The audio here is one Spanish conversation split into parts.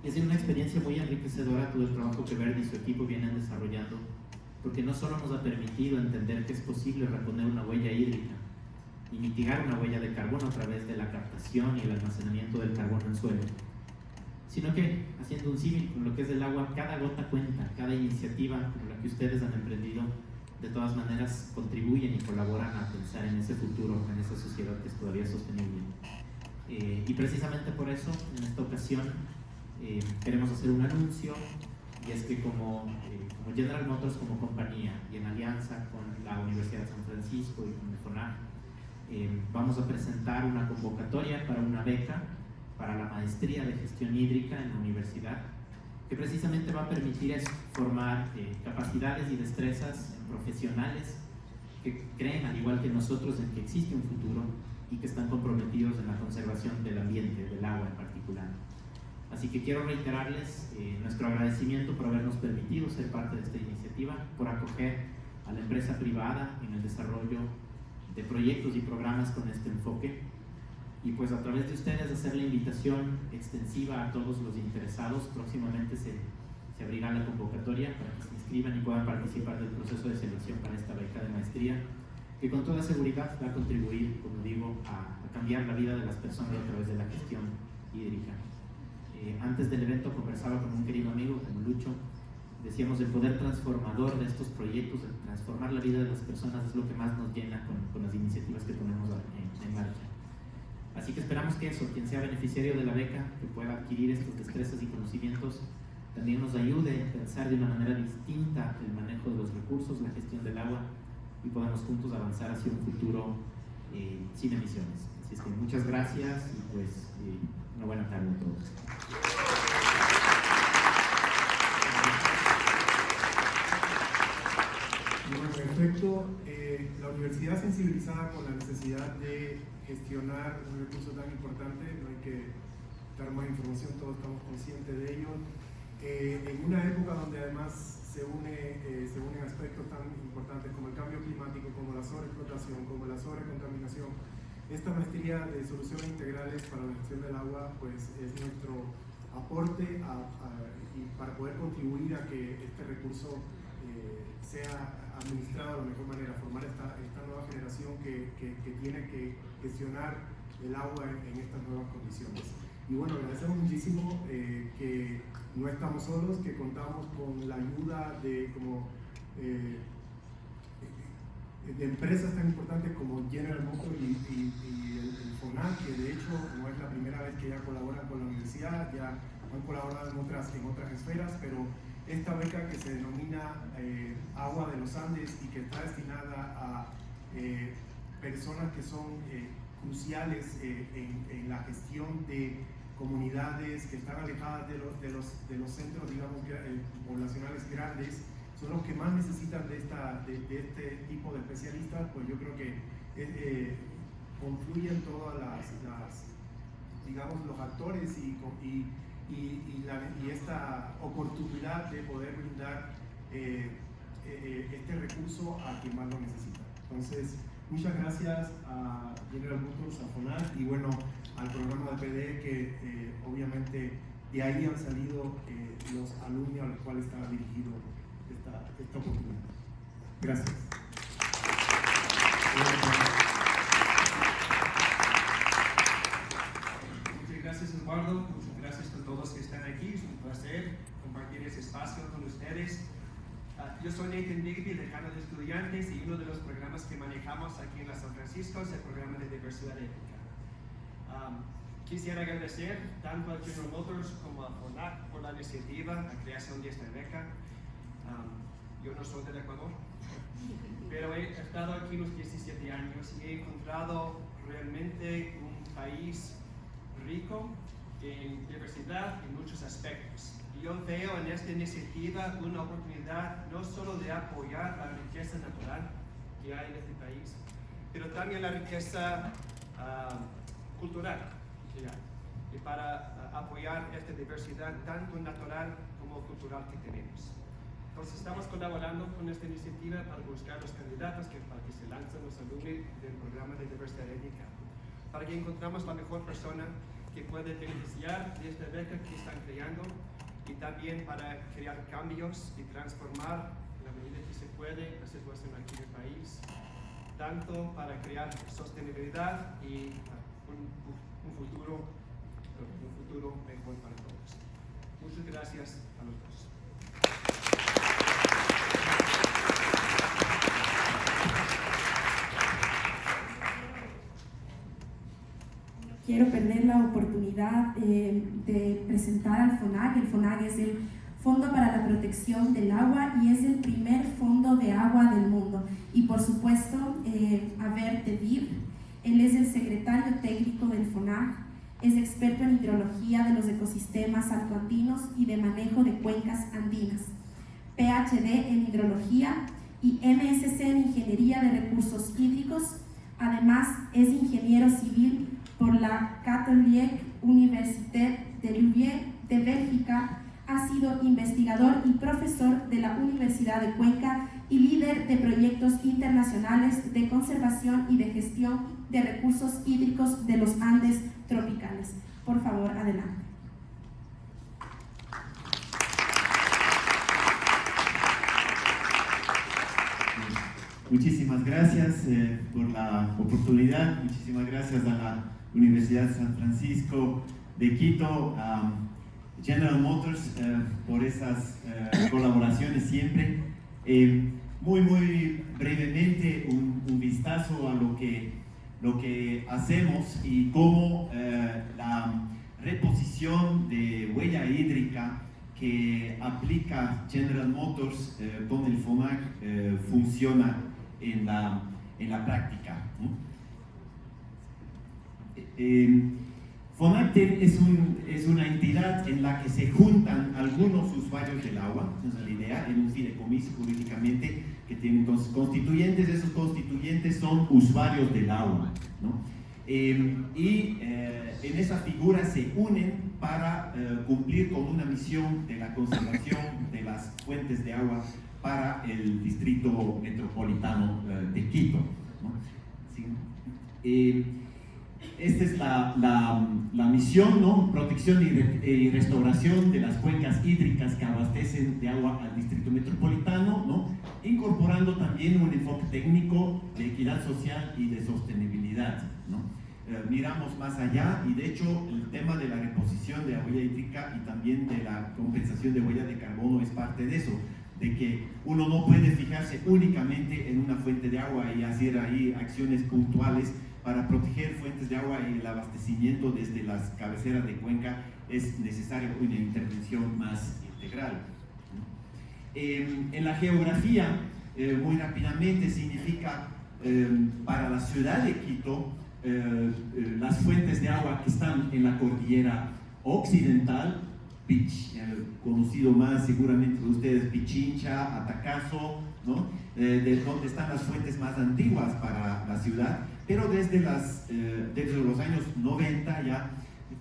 Ha sido una experiencia muy enriquecedora todo el trabajo que Verdi y su equipo vienen desarrollando, porque no solo nos ha permitido entender que es posible reponer una huella hídrica y mitigar una huella de carbono a través de la captación y el almacenamiento del carbono en suelo, sino que, haciendo un símil con lo que es el agua, cada gota cuenta, cada iniciativa como la que ustedes han emprendido, de todas maneras contribuyen y colaboran a pensar en ese futuro, en esa sociedad que es todavía sostenible. Y precisamente por eso, en esta ocasión, queremos hacer un anuncio, y es que como General Motors como compañía y en alianza con la Universidad de San Francisco y con el FONAC, vamos a presentar una convocatoria para una beca para la maestría de gestión hídrica en la universidad, que precisamente va a permitir formar capacidades y destrezas en profesionales que creen, al igual que nosotros, en que existe un futuro y que están comprometidos en la conservación del ambiente, del agua en particular. Así que quiero reiterarles nuestro agradecimiento por habernos permitido ser parte de esta iniciativa, por acoger a la empresa privada en el desarrollo de proyectos y programas con este enfoque, y pues a través de ustedes hacer la invitación extensiva a todos los interesados. Próximamente se abrirá la convocatoria para que se inscriban y puedan participar del proceso de selección para esta beca de maestría, que con toda seguridad va a contribuir, como digo, a cambiar la vida de las personas a través de la gestión hídrica. Antes del evento conversaba con un querido amigo, como Lucho. Decíamos, el poder transformador de estos proyectos, el transformar la vida de las personas, es lo que más nos llena con las iniciativas que ponemos en marcha. Así que esperamos que eso, quien sea beneficiario de la beca, que pueda adquirir estos destrezas y conocimientos, también nos ayude a pensar de una manera distinta el manejo de los recursos, la gestión del agua, y podamos juntos avanzar hacia un futuro sin emisiones. Así es que muchas gracias y pues una buena tarde a todos. Bueno, perfecto. La universidad sensibilizada con la necesidad de gestionar un recurso tan importante, no hay que dar más información, todos estamos conscientes de ello. En una época donde además se unen aspectos tan importantes como el cambio climático, como la sobreexplotación, como la sobrecontaminación, esta maestría de soluciones integrales para la gestión del agua pues es nuestro aporte y para poder contribuir a que este recurso sea administrado de la mejor manera, formar esta nueva generación que tiene que gestionar el agua en estas nuevas condiciones. Y bueno, agradecemos muchísimo que no estamos solos, que contamos con la ayuda de empresas tan importantes como General Motors y el FONAC, que de hecho no es la primera vez que ya colaboran con la universidad, ya han colaborado en otras esferas, pero esta beca que se denomina Agua de los Andes y que está destinada a personas que son cruciales en la gestión de comunidades que están alejadas de los centros, digamos, poblacionales grandes, son los que más necesitan de este tipo de especialistas. Pues yo creo que confluyen todas digamos, los actores y esta oportunidad de poder brindar este recurso a quien más lo necesita. Entonces, muchas gracias a General Motors, a FONAC y bueno, al programa de PD, que obviamente de ahí han salido los alumnos a los cuales estaba dirigido esta oportunidad. Gracias. Muchas gracias, Eduardo. Muchas gracias a todos que están aquí. Es un placer compartir ese espacio con ustedes. Yo soy Nathan Digby, decano de estudiantes, y uno de los programas que manejamos aquí en la San Francisco es el programa de diversidad étnica. Quisiera agradecer tanto a General Motors como a FONAC por la iniciativa, la creación de esta beca. Yo no soy del Ecuador, pero he estado aquí unos 17 años y he encontrado realmente un país rico en diversidad en muchos aspectos. Y yo veo en esta iniciativa una oportunidad no solo de apoyar la riqueza natural que hay en este país, pero también la riqueza cultural que hay, y para apoyar esta diversidad tanto natural como cultural que tenemos. Entonces estamos colaborando con esta iniciativa para buscar los candidatos para que se lancen los alumnos del programa de diversidad étnica, para que encontremos la mejor persona que pueden beneficiar de esta beca que están creando y también para crear cambios y transformar en la medida que se puede la situación aquí en el país, tanto para crear sostenibilidad y un futuro mejor para todos. Muchas gracias a los dos. Quiero perder la oportunidad de presentar al FONAC. El FONAC es el Fondo para la Protección del Agua y es el primer fondo de agua del mundo. Y por supuesto, Aver Tedib, él es el secretario técnico del FONAC, es experto en hidrología de los ecosistemas altoandinos y de manejo de cuencas andinas, PhD en hidrología y MSc en Ingeniería de Recursos Hídricos. Además, es ingeniero civil por la Katholieke Universiteit de Leuven de Bélgica. Ha sido investigador y profesor de la Universidad de Cuenca y líder de proyectos internacionales de conservación y de gestión de recursos hídricos de los Andes tropicales. Por favor, adelante. Muchísimas gracias por la oportunidad, muchísimas gracias a la Universidad San Francisco de Quito, a General Motors por esas colaboraciones siempre. Muy brevemente un vistazo a lo que hacemos y cómo la reposición de huella hídrica que aplica General Motors con el FONAC funciona en la práctica, ¿no? FONAC es una entidad en la que se juntan algunos usuarios del agua, esa es la idea, en un fideicomiso jurídicamente que tienen constituyentes. Esos constituyentes son usuarios del agua, ¿no? En esa figura se unen para cumplir con una misión de la conservación de las fuentes de agua para el distrito metropolitano de Quito, ¿no? Sí. Esta es la misión, ¿no? Protección y restauración de las cuencas hídricas que abastecen de agua al distrito metropolitano, ¿no? Incorporando también un enfoque técnico de equidad social y de sostenibilidad, ¿no? Miramos más allá y de hecho el tema de la reposición de la huella hídrica y también de la compensación de huella de carbono es parte de eso, de que uno no puede fijarse únicamente en una fuente de agua y hacer ahí acciones puntuales. Para proteger fuentes de agua y el abastecimiento desde las cabeceras de cuenca es necesaria una intervención más integral. En la geografía, muy rápidamente, significa para la ciudad de Quito las fuentes de agua que están en la cordillera occidental, conocido más seguramente por ustedes, Pichincha, Atacazo, ¿no? De donde están las fuentes más antiguas para la ciudad, pero desde los años 90 ya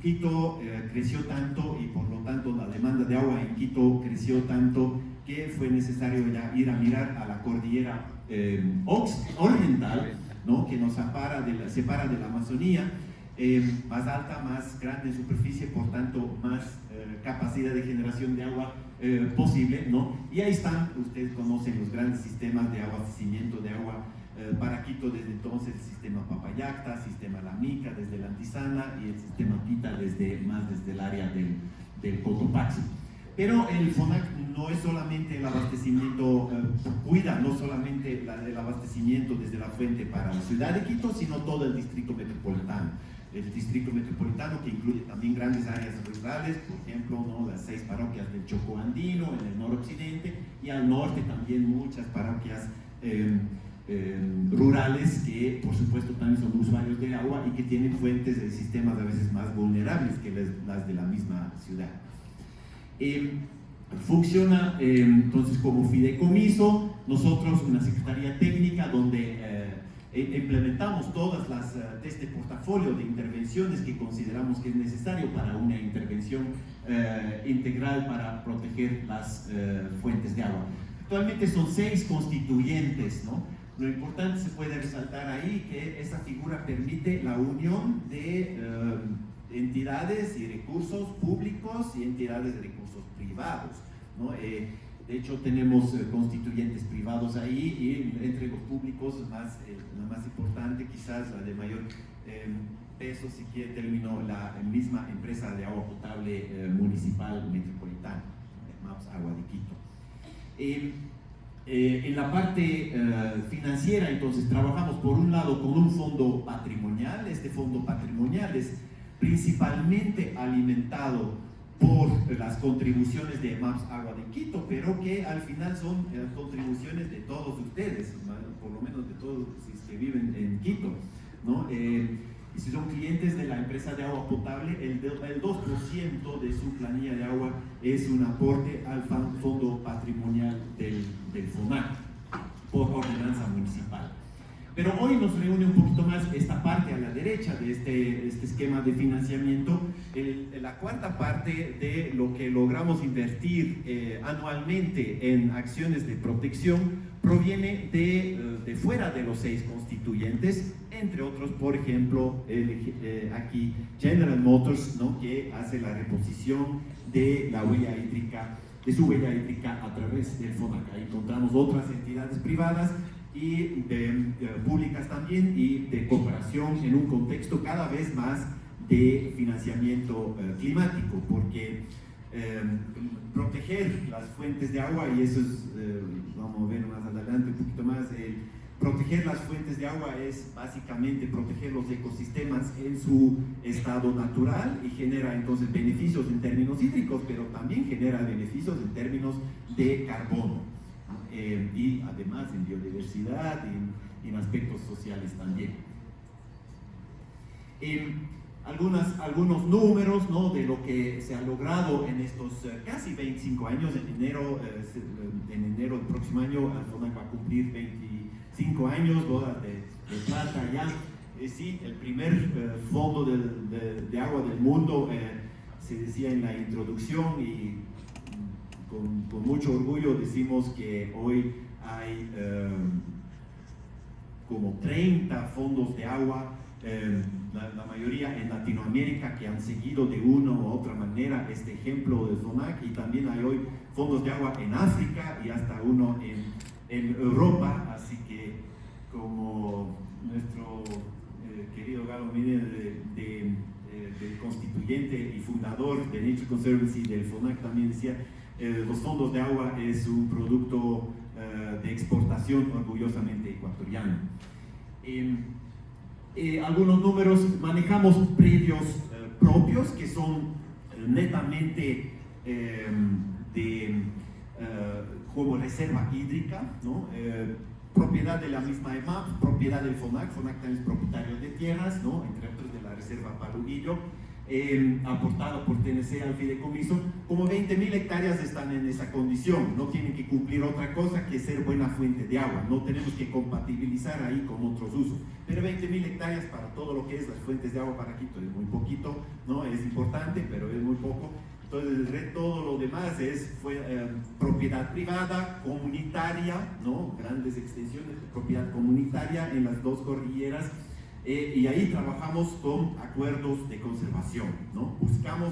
Quito creció tanto y por lo tanto la demanda de agua en Quito creció tanto que fue necesario ya ir a mirar a la cordillera oriental, ¿no? Que nos separa de la Amazonía, más alta, más grande en superficie, por tanto más capacidad de generación de agua posible, ¿no? Y ahí están, ustedes conocen los grandes sistemas de abastecimiento de agua para Quito desde entonces, el sistema Papayacta, sistema La Mica desde la Antisana y el sistema Pita desde el área del Cotopaxi. Pero el FONAC no es solamente el abastecimiento, cuida no solamente el abastecimiento desde la fuente para la ciudad de Quito, sino todo el distrito metropolitano. El distrito metropolitano que incluye también grandes áreas rurales, por ejemplo, ¿no? Las 6 parroquias del Chocó andino en el noroccidente y al norte también muchas parroquias rurales que por supuesto también son usuarios de agua y que tienen fuentes de sistemas a veces más vulnerables que las de la misma ciudad. Funciona entonces como fideicomiso, nosotros una secretaría técnica donde implementamos todas las test de portafolio de intervenciones que consideramos que es necesario para una intervención integral para proteger las fuentes de agua. Actualmente son 6 constituyentes, ¿no? Lo importante se puede resaltar ahí que esa figura permite la unión de entidades y recursos públicos y entidades de recursos privados, ¿no? De hecho, tenemos constituyentes privados ahí y entre los públicos, la más importante, quizás la de mayor peso, si quiere término, la misma empresa de agua potable municipal metropolitana, MAPS Agua de Quito. En la parte financiera, entonces, trabajamos por un lado con un fondo patrimonial. Este fondo patrimonial es principalmente alimentado por las contribuciones de MAPS Agua de Quito, pero que al final son contribuciones de todos ustedes, por lo menos de todos los que viven en Quito, ¿no? Y si son clientes de la empresa de agua potable, el 2% de su planilla de agua es un aporte al fondo patrimonial del FONAC por ordenanza municipal. Pero hoy nos reúne un poquito más esta parte a la derecha de este esquema de financiamiento, la cuarta parte de lo que logramos invertir anualmente en acciones de protección proviene de fuera de los 6 constituyentes, entre otros, por ejemplo, aquí General Motors, ¿no?, que hace la reposición de la huella hídrica, de su huella hídrica a través del FONAC. Ahí encontramos otras entidades privadas y públicas también, y de cooperación en un contexto cada vez más de financiamiento climático, porque proteger las fuentes de agua, y eso es, vamos a ver más adelante un poquito más, proteger las fuentes de agua es básicamente proteger los ecosistemas en su estado natural, y genera entonces beneficios en términos hídricos, pero también genera beneficios en términos de carbono, y además en biodiversidad y en aspectos sociales también. Algunos números, ¿no?, de lo que se ha logrado en estos casi 25 años. En enero del próximo año, FONAC va a cumplir 25 años, boda de plata ya. Sí, el primer fondo de agua del mundo, se decía en la introducción, y con mucho orgullo decimos que hoy hay como 30 fondos de agua, la mayoría en Latinoamérica, que han seguido de una u otra manera este ejemplo de FONAC, y también hay hoy fondos de agua en África y hasta uno en Europa. Así que, como nuestro querido Galo Mine, del constituyente y fundador de Nature Conservancy del FONAC, también decía, los fondos de agua es un producto de exportación orgullosamente ecuatoriano. Algunos números: manejamos predios propios que son netamente como reserva hídrica, ¿no? Propiedad de la misma EMAP, propiedad del FONAC. FONAC también es propietario de tierras, ¿no?, entre otros de la reserva Paludillo, aportado por TNC al fideicomiso. Como 20.000 hectáreas están en esa condición, no tienen que cumplir otra cosa que ser buena fuente de agua, no tenemos que compatibilizar ahí con otros usos, pero 20.000 hectáreas para todo lo que es las fuentes de agua para Quito es muy poquito, ¿no? Es importante, pero es muy poco. Entonces todo lo demás fue propiedad privada, comunitaria, ¿no?, grandes extensiones de propiedad comunitaria en las 2 cordilleras. Y ahí trabajamos con acuerdos de conservación, ¿no? Buscamos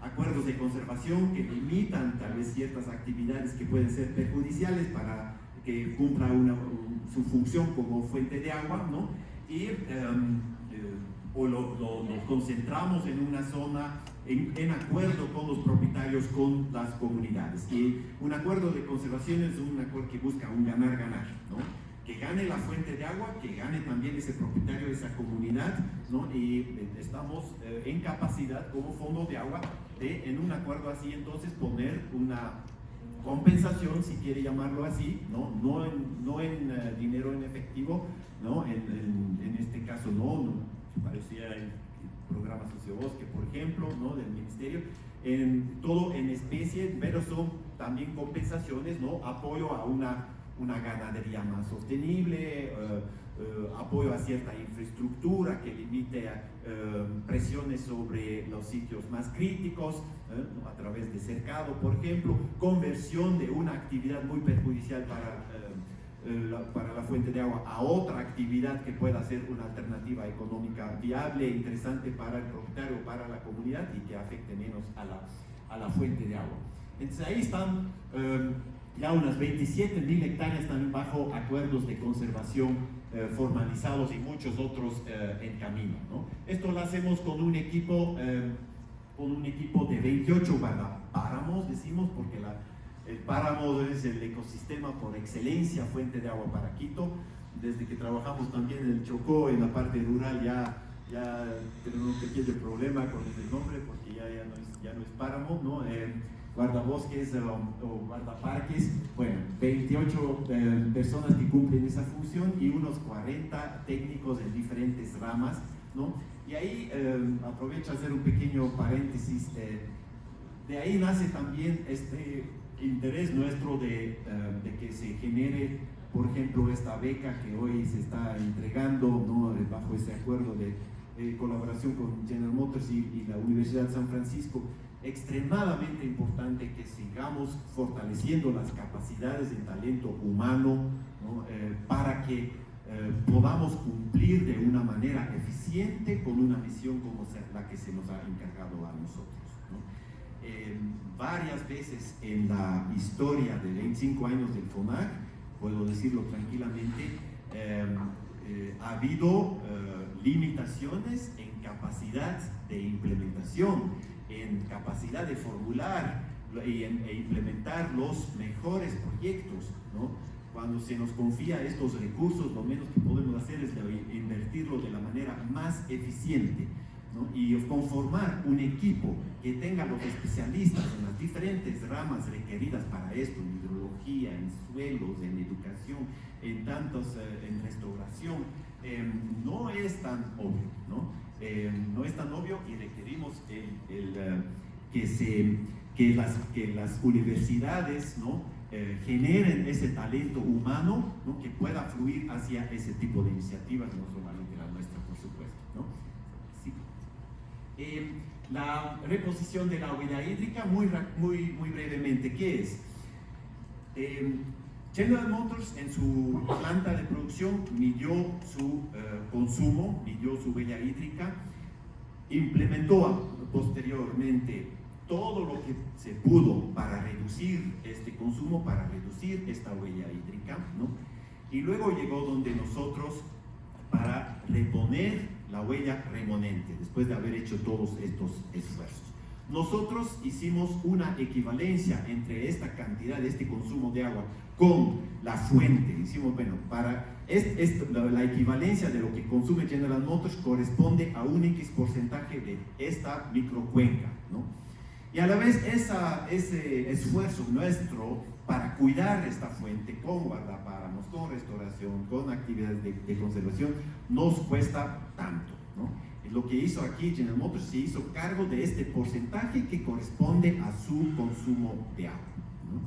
acuerdos de conservación que limitan tal vez ciertas actividades que pueden ser perjudiciales para que cumpla su función como fuente de agua, ¿no? Y nos concentramos en una zona en acuerdo con los propietarios, con las comunidades. Y un acuerdo de conservación es un acuerdo que busca un ganar-ganar, ¿no? Que gane la fuente de agua, que gane también ese propietario de esa comunidad, ¿no? Y estamos en capacidad como fondo de agua de, en un acuerdo así, entonces poner una compensación, si quiere llamarlo así, no en dinero en efectivo, ¿no? En este caso no parecía el programa Sociobosque, por ejemplo, ¿no?, del ministerio, todo en especie, pero son también compensaciones, ¿no? Apoyo a una ganadería más sostenible, apoyo a cierta infraestructura que limite presiones sobre los sitios más críticos, a través de cercado, por ejemplo, conversión de una actividad muy perjudicial para la fuente de agua a otra actividad que pueda ser una alternativa económica viable e interesante para el propietario, para la comunidad y que afecte menos a la fuente de agua. Entonces ahí están ya unas 27.000 hectáreas también bajo acuerdos de conservación formalizados y muchos otros en camino, ¿no? Esto lo hacemos con un equipo de 28 guardapáramos, decimos, porque el páramo es el ecosistema por excelencia, fuente de agua para Quito. Desde que trabajamos también en el Chocó, en la parte rural, ya tenemos un pequeño problema con ese nombre, porque ya no es páramo, ¿no? Guardabosques o guardaparques, bueno, 28 personas que cumplen esa función y unos 40 técnicos en diferentes ramas, ¿no? Y ahí aprovecho a hacer un pequeño paréntesis, de ahí nace también este interés nuestro de que se genere, por ejemplo, esta beca que hoy se está entregando, ¿no? Bajo ese acuerdo de colaboración con General Motors y la Universidad de San Francisco. Extremadamente importante que sigamos fortaleciendo las capacidades de talento humano, ¿no? Para que podamos cumplir de una manera eficiente con una misión como la que se nos ha encargado a nosotros, ¿no? Varias veces en la historia de 25 años del FONAC, puedo decirlo tranquilamente, ha habido limitaciones en capacidad de implementación, en capacidad de formular e implementar los mejores proyectos, ¿no? Cuando se nos confía estos recursos, lo menos que podemos hacer es invertirlo de la manera más eficiente, ¿no? Y conformar un equipo que tenga los especialistas en las diferentes ramas requeridas para esto, en hidrología, en suelos, en educación, en restauración, no es tan obvio, ¿no? No es tan obvio y requerimos que las universidades, ¿no? Generen ese talento humano, ¿no? Que pueda fluir hacia ese tipo de iniciativas, no solamente la nuestra, por supuesto, ¿no? Sí. La reposición de la huella hídrica, muy brevemente, ¿qué es? General Motors en su planta de producción midió su consumo, midió su huella hídrica, implementó posteriormente todo lo que se pudo para reducir este consumo, para reducir esta huella hídrica, ¿no? Y luego llegó donde nosotros para reponer la huella remanente, después de haber hecho todos estos esfuerzos. Nosotros hicimos una equivalencia entre esta cantidad, este consumo de agua con la fuente. Hicimos, bueno, la equivalencia de lo que consume General Motors corresponde a un X porcentaje de esta microcuenca, ¿no? Y a la vez ese esfuerzo nuestro para cuidar esta fuente con guardapáramos, con restauración, con actividades de conservación, nos cuesta tanto, ¿no? Lo que hizo aquí General Motors se hizo cargo de este porcentaje que corresponde a su consumo de agua, ¿no?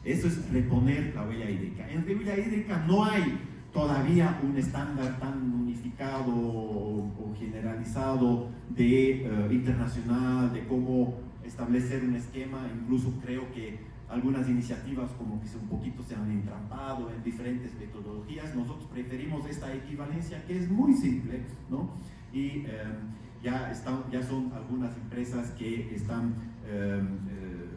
Eso es reponer la huella hídrica. En huella hídrica no hay todavía un estándar tan unificado o generalizado internacional de cómo establecer un esquema. Incluso creo que algunas iniciativas como que un poquito se han entrampado en diferentes metodologías. Nosotros preferimos esta equivalencia que es muy simple, ¿no? Y ya son algunas empresas que están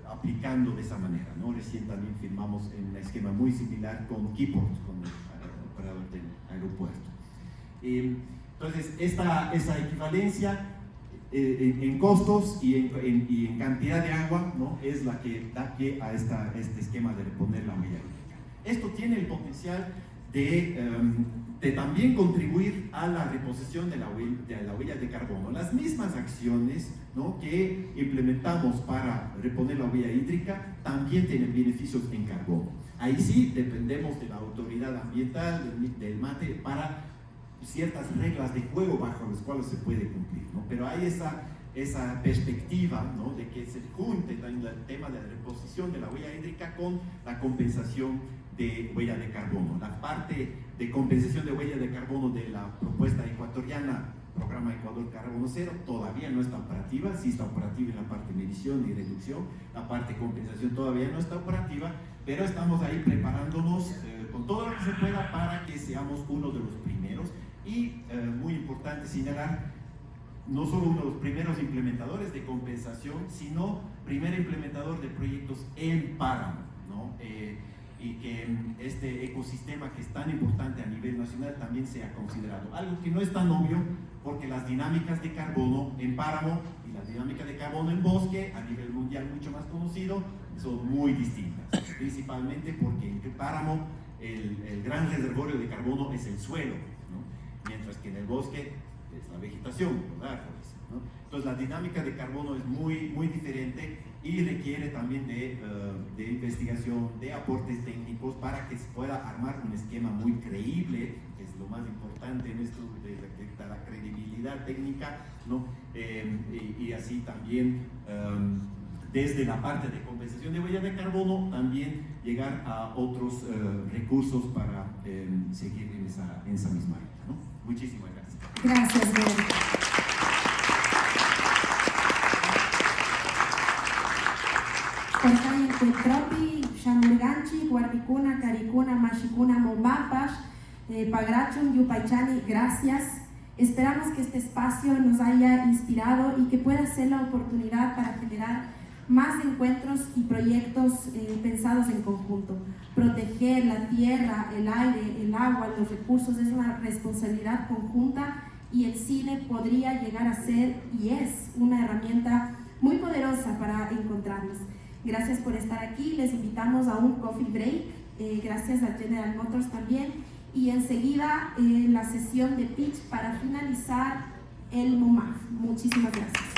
aplicando de esa manera, ¿no? Recién también firmamos un esquema muy similar con Keyport, con el operador del aeropuerto. Entonces, esa equivalencia en costos y en cantidad de agua, ¿no? Es la que da pie a este esquema de reponer la huella hídrica. Esto tiene el potencial de también contribuir a la reposición de la huella de carbono. Las mismas acciones, ¿no? Que implementamos para reponer la huella hídrica también tienen beneficios en carbono. Ahí sí dependemos de la autoridad ambiental, del MATE, para ciertas reglas de juego bajo las cuales se puede cumplir, ¿no? Pero hay esa perspectiva, ¿no? De que se junte el tema de la reposición de la huella hídrica con la compensación de huella de carbono. La parte de compensación de huella de carbono de la propuesta ecuatoriana programa Ecuador Carbono Cero, todavía no está operativa, sí está operativa en la parte de medición y reducción, la parte de compensación todavía no está operativa, pero estamos ahí preparándonos con todo lo que se pueda para que seamos uno de los primeros y muy importante señalar, no solo uno de los primeros implementadores de compensación, sino primer implementador de proyectos en páramo, ¿no? Y que este ecosistema que es tan importante a nivel nacional también sea considerado. Algo que no es tan obvio porque las dinámicas de carbono en páramo y la dinámica de carbono en bosque a nivel mundial mucho más conocido son muy distintas, principalmente porque en el páramo el gran reservorio de carbono es el suelo, ¿no? Mientras que en el bosque es la vegetación, los árboles, ¿no? Entonces la dinámica de carbono es muy diferente y requiere también de investigación, de aportes técnicos para que se pueda armar un esquema muy creíble, que es lo más importante en esto de la credibilidad técnica, ¿no? Y así también desde la parte de compensación de huella de carbono también llegar a otros recursos para seguir en esa misma línea, ¿no? Muchísimas gracias. Gracias, Mel. Portay Tropi, Shamurganchi, Guardicuna, Caricuna, Mashicuna, Mombapash, Pagrachun, Yupaychani, gracias. Esperamos que este espacio nos haya inspirado y que pueda ser la oportunidad para generar más encuentros y proyectos pensados en conjunto. Proteger la tierra, el aire, el agua, los recursos es una responsabilidad conjunta y el cine podría llegar a ser y es una herramienta muy poderosa para encontrarnos. Gracias por estar aquí, les invitamos a un coffee break, gracias a General Motors también, y enseguida la sesión de pitch para finalizar el MUMAF. Muchísimas gracias.